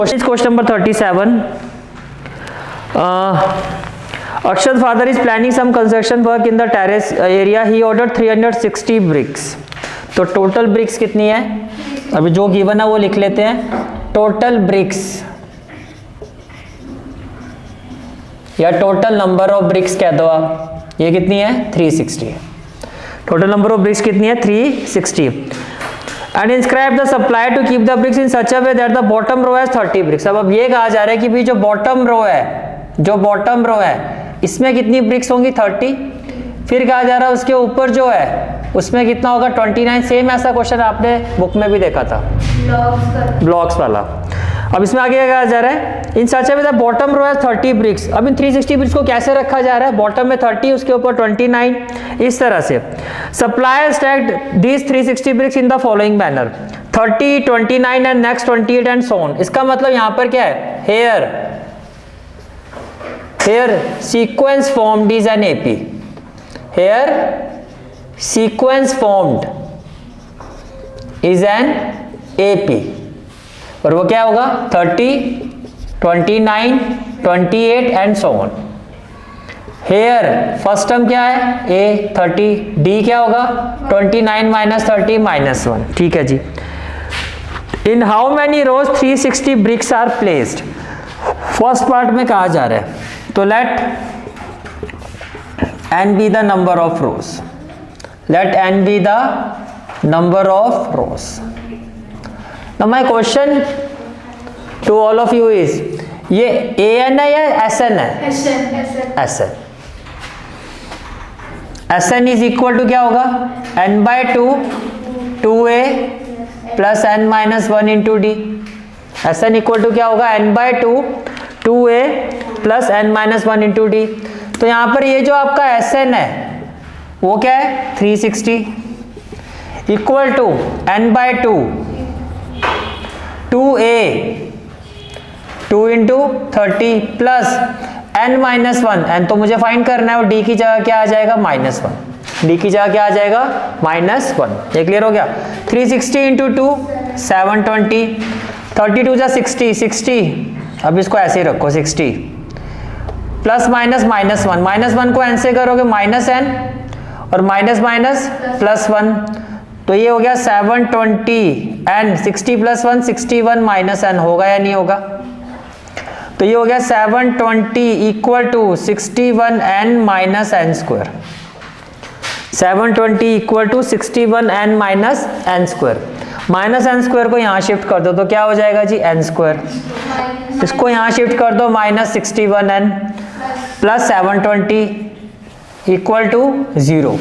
Question number 37. Akshad father is planning some construction work in the terrace area. He ordered 360 bricks. तो total BRICS कितनी है? अभी जो given है वो लिख लेते हैं. टोटल ब्रिक्स या टोटल नंबर ऑफ ब्रिक्स कह दो आप. ये कितनी है? 360. टोटल नंबर ऑफ ब्रिक्स कितनी है? 360. And inscribe the supply to keep the bricks in such a way that the bottom row has 30 bricks. अब ये कहा जा रहा है कि भाई जो बॉटम रो है इसमें कितनी ब्रिक्स होंगी? 30. फिर कहा जा रहा है उसके ऊपर जो है उसमें कितना होगा? 29. सेम ऐसा क्वेश्चन आपने बुक में भी देखा था, ब्लॉक्स वाला. अब इसमें आगे कहा जा रहा है in such a way the bottom row has 30 bricks. अब इन 360 ब्रिक्स को कैसे रखा जा रहा है? बॉटम में 30, उसके ऊपर 29, इस तरह से. Supply stacked these 360 bricks in the following manner 30, 29 and next 28 and so on. इसका मतलब यहाँ पर क्या है? Here sequence formed is an AP. Here sequence formed is an AP. और वो क्या होगा? 30, 29, 28 and so on. Here first term क्या है? ए 30. डी क्या होगा? 29 माइनस 30 माइनस 1. ठीक है जी. In how many rows 360 bricks are placed. First part में कहा जा रहा है तो let n be the number of rows. Let n be the number of rows. Now my question to all of you is ये an है या sn है? sn. sn is equal to क्या होगा? n by 2 2a plus n minus 1 into d. sn equal to क्या होगा? n by 2 2a plus n minus 1 into d. तो यहां पर ये जो आपका sn है वो क्या है? 360 equal to n by 2 2a 2 into 30 plus n minus 1. n तो मुझे फाइंड करना है और d की जगह क्या आ जाएगा? -1. d की जगह क्या आ जाएगा? -1. ये क्लियर हो गया? 360 इंटू 2 720. 32 जा 60 60. अब इसको ऐसे ही रखो 60 प्लस माइनस -1. -1 को n से करोगे -n और माइनस प्लस 1. तो ये हो गया 720 n 60 प्लस 1 61 माइनस n. होगा या नहीं होगा? तो ये हो गया 720 equal to 61 n minus n square. 720 equal to 61 n minus n square. Minus n square को यहाँ शिफ्ट कर दो तो क्या हो जाएगा जी? n square. इसको यहाँ शिफ्ट कर दो -61n plus 720 equal to 0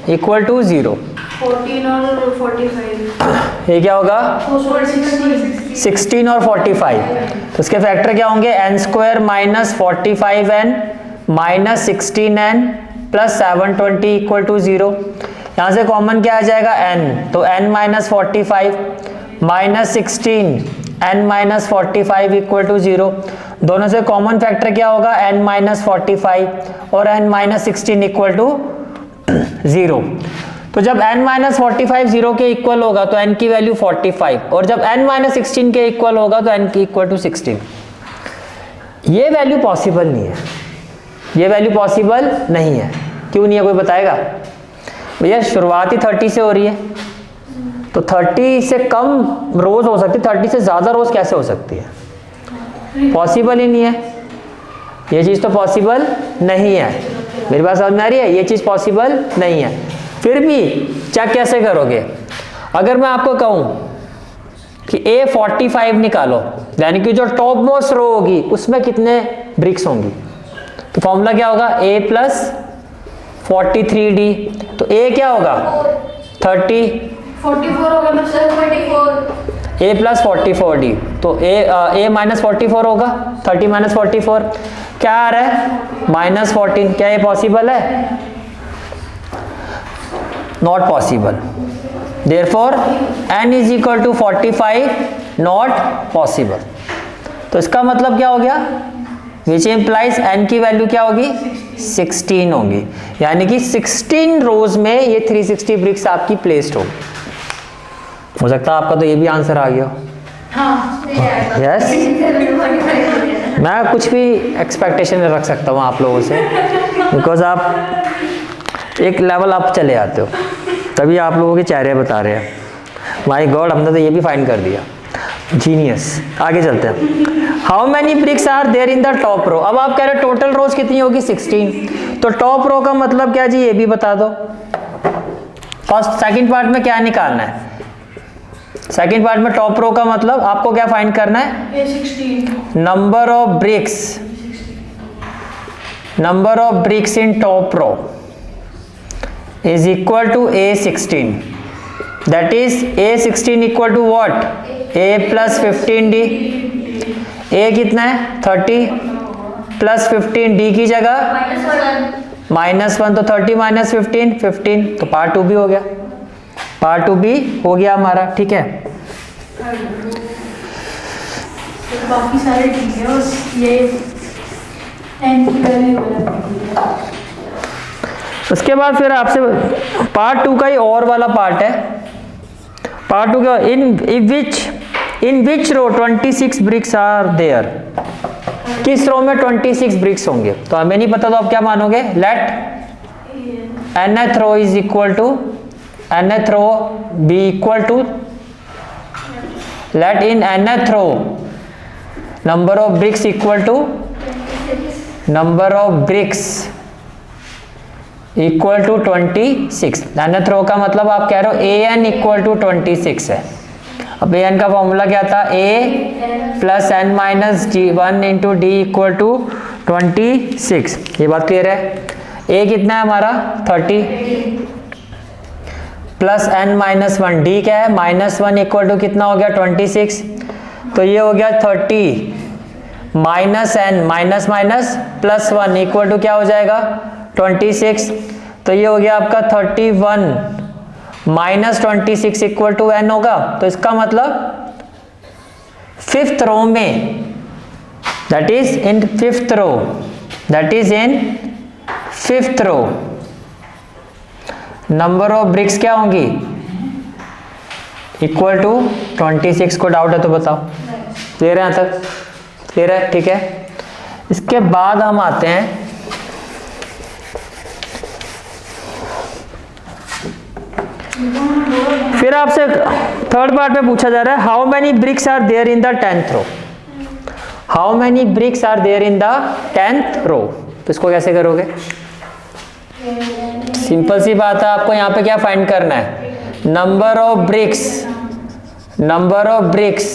equal to 0. 14 और 45. ये क्या होगा? 16 और 45. तो इसके फैक्टर क्या होंगे? n square minus 45n minus 16n plus 720 equal to 0. यहाँ से कॉमन क्या आ जाएगा? n. तो n minus 45 minus 16 n minus 45 equal to 0. दोनों से कॉमन फैक्टर क्या होगा? n माइनस 45 और n माइनस 16 इक्वल टू 0. तो जब n माइनस 45 0 के इक्वल होगा तो n की वैल्यू 45 और जब n माइनस 16 के इक्वल होगा तो n की इक्वल टू 16. ये वैल्यू पॉसिबल नहीं है. ये वैल्यू पॉसिबल नहीं है. क्यों नहीं है? कोई बताएगा? भैया शुरुआत ही 30 से हो रही है तो 30 से कम रोज हो सकती है. 30 से ज्यादा रोज कैसे हो सकती है? पॉसिबल ही नहीं है. ये चीज तो पॉसिबल नहीं है. मेरी बात समझ में आ रही है? ये चीज पॉसिबल नहीं है. फिर भी चेक कैसे करोगे? अगर मैं आपको कहूं कि A45 निकालो यानी कि जो टॉप मोस्ट रो होगी उसमें कितने ब्रिक्स होंगी तो फॉर्मूला क्या होगा? A plus 43d. तो A क्या होगा? 30 44 होगा ना सर? 44. A plus 44d. तो A माइनस 44 होगा. 30 माइनस 44 क्या आ रहा है? -14. क्या ये पॉसिबल है? Not possible. Therefore n is equal to 45 not possible. तो इसका मतलब क्या हो गया? विच इम्प्लाइज n की वैल्यू क्या होगी? 16 होगी. यानी कि 16 रोज में ये 360 ब्रिक्स आपकी प्लेस्ड होगी. हो सकता है आपका तो ये भी आंसर आ गया. हाँ यस, मैं कुछ भी एक्सपेक्टेशन रख सकता हूँ आप लोगों से, बिकॉज आप एक लेवल अप चले आते हो, तभी आप लोगों के चेहरे बता रहे हैं। माय गॉड, हमने तो ये भी फाइंड कर दिया, जीनियस। आगे चलते हैं। How many bricks are there in the top row. अब आप कह रहे हो टोटल रोज कितनी होगी 16, तो टॉप रो का मतलब क्या जी, ये भी बता दो। फर्स्ट सेकंड पार्ट में क्या निकालना है, सेकंड पार्ट में टॉप रो का मतलब आपको क्या फाइंड करना है, 16 number of bricks, number of bricks in top row is equal to A16, that is A16 equal to what, A plus 15D, A कितना है 30 प्लस 15, D की जगह -1, तो 30 माइनस 15 15, तो पार्ट 2 भी हो गया, पार्ट 2 भी हो गया हमारा, ठीक है। बाकी सारे ठीक है, बस ये n की वैल्यू है। उसके बाद फिर आपसे पार्ट 2 का ही और वाला पार्ट है। पार्ट 2 का इन विच रो 26 ब्रिक्स आर देयर, किस रो में 26 ब्रिक्स होंगे। तो हमें नहीं पता, तो आप क्या मानोगे, let nth row is equal to nth row be equal to, let in nth row number of bricks equal to number of bricks equal to 26। nth row का मतलब आप कह रहे हो an इक्वल टू 26 है। अब an का formula क्या था, a plus n minus d1 into d equal to 26। ये बात क्लियर है। a कितना है हमारा 30 प्लस n माइनस 1, d क्या है -1 इक्वल टू कितना हो गया 26, तो ये हो गया 30 minus n minus minus plus 1 equal to क्या हो जाएगा 26, तो ये हो गया आपका 31 माइनस 26 इक्वल टू n होगा। तो इसका मतलब फिफ्थ रो में, that is in fifth row, that is in fifth row number of bricks क्या होंगी, इक्वल टू 26। को डाउट है तो बताओ, क्लियर है यहाँ तक, क्लियर है, ठीक है। इसके बाद हम आते हैं फिर आपसे थर्ड पार्ट में पूछा जा रहा है, how many bricks are there in the 10th row, how many bricks are there in the 10th row. तो इसको कैसे करोगे, सिंपल सी बात है, आपको यहाँ पे क्या फाइंड करना है, number of bricks, number of bricks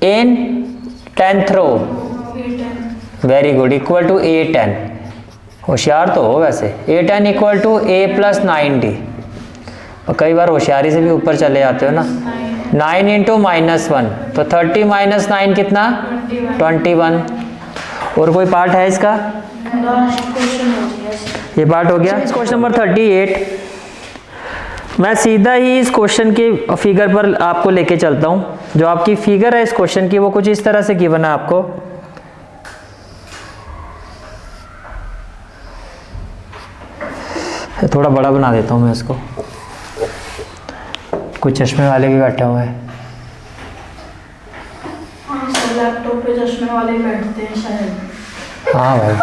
in 10th row, very good, equal to A10। होशियार तो हो वैसे, A10 equal to A plus 9D, और कई बार होशियारी से भी ऊपर चले जाते हो ना, 9 इंटू -1, तो 30 माइनस 9 कितना 21। और कोई पार्ट है इसका, ये पार्ट हो गया। क्वेश्चन नंबर 38, मैं सीधा ही इस क्वेश्चन के फिगर पर आपको लेके चलता हूँ। जो आपकी फिगर है इस क्वेश्चन की वो कुछ इस तरह से गिवन है आपको, थोड़ा बड़ा बना देता हूँ मैं इसको, कुछ चश्मे वाले भी बैठे हुए हैं। लैपटॉप पे चश्मे वाले बैठते हैं शायद। हाँ भाई,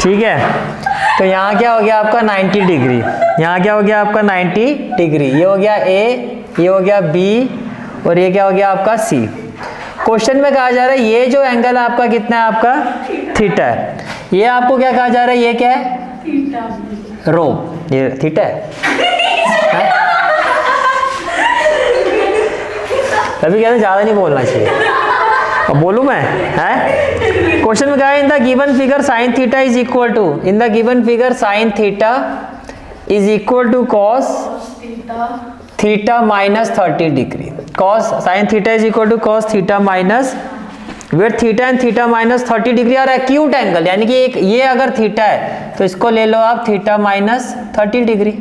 ठीक है। तो यहाँ क्या हो गया आपका 90 डिग्री, यहाँ क्या हो गया आपका 90 डिग्री, ये हो गया A, ये हो गया B, और ये क्या हो गया आपका C। क्वेश्चन में कहा जा रहा है ये जो एंगल आपका कितना है, आपका थीटा है। ये आपको क्या कहा जा रहा है, ये क्या है रो, ये थीटा है। अभी कहते ज़्यादा नहीं बोलना चाहिए, अब बोलूँ मैं, है क्वेश्चन में कहा है in the given figure sine theta is equal to, in the given figure sine theta is equal to cos theta minus 30 degree. Cos sine theta is equal to cos theta minus, where theta and theta minus 30 degree और acute angle, यानी कि एक ये अगर theta है तो इसको ले लो आप थीटा माइनस 30 डिग्री,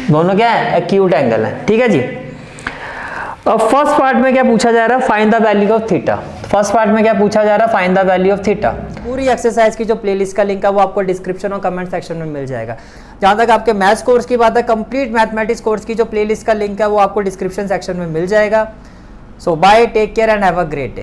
दोनों क्या है एक्यूट एंगल है, ठीक है जी। अब फर्स्ट पार्ट में क्या पूछा जा रहा है, find the value of theta. First part में क्या पूछा जा रहा है, find the value of theta. पूरी एक्सरसाइज की जो प्लेलिस्ट का लिंक है वो आपको डिस्क्रिप्शन और कमेंट सेक्शन में मिल जाएगा। जहां तक आपके मैथ्स कोर्स की बात है, कंप्लीट मैथमेटिक्स कोर्स की जो प्लेलिस्ट का लिंक है वो आपको डिस्क्रिप्शन सेक्शन में मिल जाएगा। So bye, take care and have a great day.